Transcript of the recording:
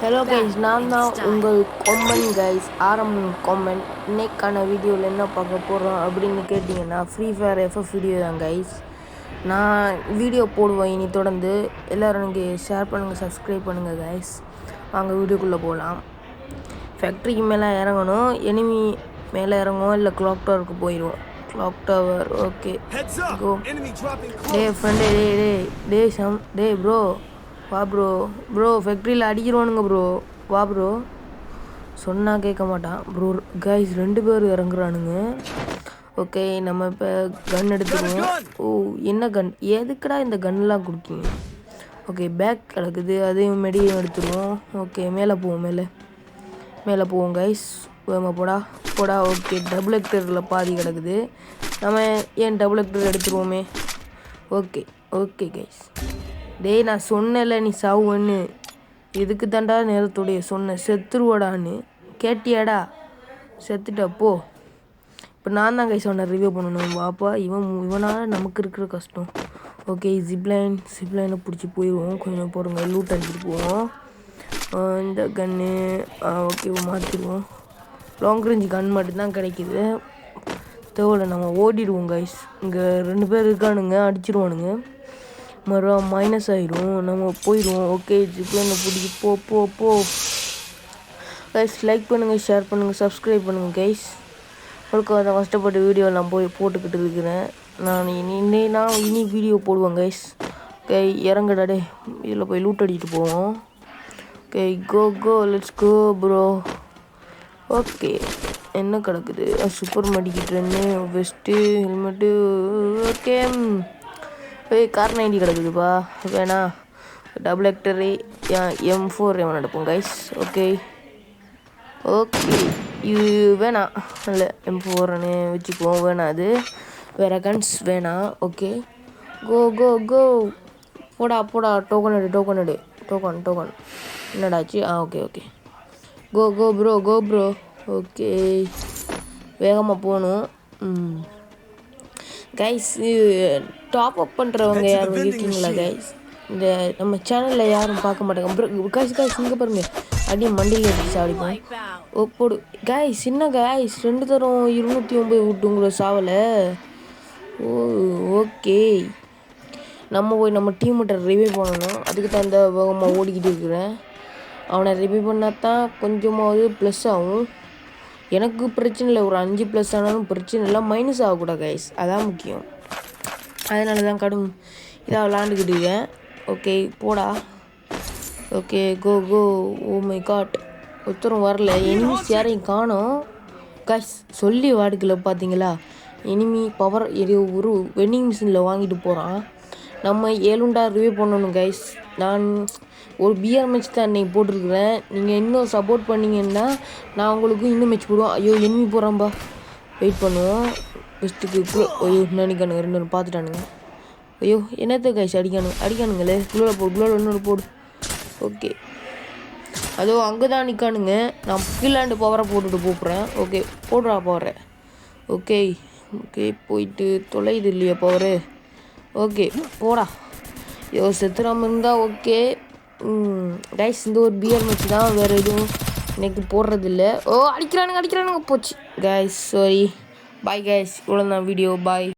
Hello guys, நான் தான் உங்கள் கொம்மன் கைஸ், ஆரம்பம் கொம்மன். இன்னைக்கான வீடியோவில் என்ன பார்க்க போகிறோம் அப்படின்னு கேட்டிங்கன்னா, ஃப்ரீ ஃபயர் எஃப்எஃப் வீடியோ தான் கைஸ். நான் வீடியோ போடுவேன் இனி தொடர்ந்து. எல்லோரும் எனக்கு ஷேர் பண்ணுங்கள், சப்ஸ்கிரைப் பண்ணுங்கள் கைஸ். வாங்க வீடியோக்குள்ளே போகலாம். ஃபேக்ட்ரிக்கு மேலே இறங்கணும், எனிமி மேலே இறங்குவோம், இல்லை கிளாக் டவருக்கு போயிடுவோம். கிளாக் டவர், ஓகே கோ. டே ஃப்ரெண்டே, டே ப்ரோ, வா ப்ரோ ஃபேக்ட்ரியில் அடிக்கிறோனுங்க ப்ரோ, வா ப்ரோ. சொன்னால் கேட்க மாட்டான் ப்ரோ. கைஸ் 2 பேர் இறங்குறானுங்க. ஓகே, நம்ம இப்போ கன் எடுத்துருவோம். ஓ, என்ன கன்? எதுக்குடா இந்த கன்லாம் கொடுக்கீங்க? ஓகே, பேக் கிடக்குது, அதையும் மெடியும் எடுத்துருவோம். ஓகே, மேலே போவோம் கைஸ். வேமா போடா. ஓகே, டபுள் ஹெக்டரில் பாதி கிடக்குது. நம்ம ஏன் டபுள் ஹெக்டர் எடுத்துருவோமே. Okay guys. டேய், நான் சொன்னல நீ சாவுன்னு. இதுக்கு தாண்டா நேரத்துடைய சொன்னேன், செத்துருவாடான்னு. கேட்டியாடா? செத்துட்டா போ. இப்போ நான் தான் கைஸ் சொன்னேன் ரிவ்யூ பண்ணணும். வாப்பா, இவனால் நமக்கு இருக்கிற கஷ்டம். ஓகே, ஜிப்லைனை பிடிச்சி போயிடுவோம். கொஞ்சம் போடுங்க, லூட் அடிச்சுட்டு போவோம். இந்த கன்று ஓகே மாற்றிடுவோம். லாங் ரேஞ்ச் கன் மட்டும்தான் கிடைக்கிது. தேவையில்ல, நம்ம ஓடிடுவோம் கைஸ். இங்கே 2 பேர் இருக்கானுங்க, அடிச்சிடுவானுங்க. மரம் மைனஸ் ஆகிடும், நம்ம போயிடுவோம். ஓகே, ஜிப்லைனை பிடிச்சி போ கைஸ். லைக் பண்ணுங்கள், ஷேர் பண்ணுங்கள், சப்ஸ்கிரைப் பண்ணுங்கள் கைஸ். உங்களுக்கு அந்த கஷ்டப்பட்ட வீடியோலாம் போட்டுக்கிட்டு இருக்கிறேன். நான் இனி வீடியோ போடுவேன் கைஸ். ஓகே, இறங்கடா டே. இதில் போய் லூட் அடிக்கிட்டு போவோம். Okay, go let's go bro. Okay, என்ன கிடக்குது? Super medkit vest, helmet. Okay, car 90 கிடக்குதுப்பா. வேணா, டபுள் ஹெக்டரு M4 எவன் எடுப்போம் கைஸ். ஓகே, இது வேணாம், இல்லை M4ன்னு வச்சுக்குவோம். வேணாம், அது வேறு கன்ஸ் வேணாம். ஓகே, கோ போடா. டோக்கன் எடு. டோக்கன் என்னடாச்சு? ஓகே கோ ப்ரோ. ஓகே, வேகமாக போகணும். கைஸ், டாப் அப் பண்ணுறவங்க யாரும் இருக்கீங்களா கைஸ்? இந்த நம்ம சேனலில் யாரும் பார்க்க மாட்டாங்க கைஸ். இங்கே பாருங்க, அடி மண்டியில் எடுத்து சாடிப்போம். போடு கைஸ். சின்ன கைஸ் 2 தரம் 209 விட்டுங்கள சாவலை. ஓகே, நம்ம போய் நம்ம டீம்கிட்ட ரிவைவ் பண்ணணும். அதுக்கு தான் இந்த வேகமாக ஓடிக்கிட்டு இருக்கிறேன். அவனை ரிவைவ் பண்ணால் தான் கொஞ்சமாவது ப்ளஸ் ஆகும். எனக்கு பிரச்சனை இல்லை, ஒரு 5 ப்ளஸ் ஆனாலும் பிரச்சனை இல்லை, மைனஸ் ஆகக்கூடாது கைஸ், அதான் முக்கியம். அதனால தான் கடும் இதாக விளாண்டுக்கிட்டு இருக்கேன். ஓகே, போடா. Okay, go. Oh my God, ஒருத்தரும் வரல. எனிமிஸ் யாரையும் காணோம் கைஸ். சொல்லி வாடுக்கல பார்த்தீங்களா? எனிமி பவர் ஒரு வெண்டிங் மிஷினில் வாங்கிட்டு போகிறான். நம்ம 7 ரிவ்யூ பண்ணணும் கைஸ். நான் ஒரு பிஆர் மேட்ச் தான் இன்றைக்கி போட்டிருக்கிறேன். நீங்கள் இன்னும் சப்போர்ட் பண்ணிங்கன்னா நான் உங்களுக்கு இன்னும் மேட்ச் போடுவோம். ஐயோ, எனிமி போகிறான்பா, வெயிட் பண்ணுவோம். பெஸ்ட்டுக்கு ஐயோ நினைக்கானுங்க, 2 பார்த்துட்டானுங்க. ஐயோ, என்னத்த கைஸ் அடிக்கானுங்களே. குளோவில் இன்னொரு போடு. ஓகே, அதோ அங்கே தான் நிற்கானுங்க. நான் கீழாண்டு பவரை போட்டுட்டு போகிறேன். ஓகே, போடுறா பவரை. ஓகே, போயிட்டு தொலைது இல்லையா பவரு. ஓகே, போடா. செத்துறாமல் இருந்தால் ஓகே கைஸ். இந்த ஒரு பிஆர் மேட்ச் தான், வேறு எதுவும் எனக்கு போடுறதில்ல. அடிக்கிறானுங்க போச்சு கைஸ். Sorry, bye guys. இவ்வளோ தான் வீடியோ, பாய்.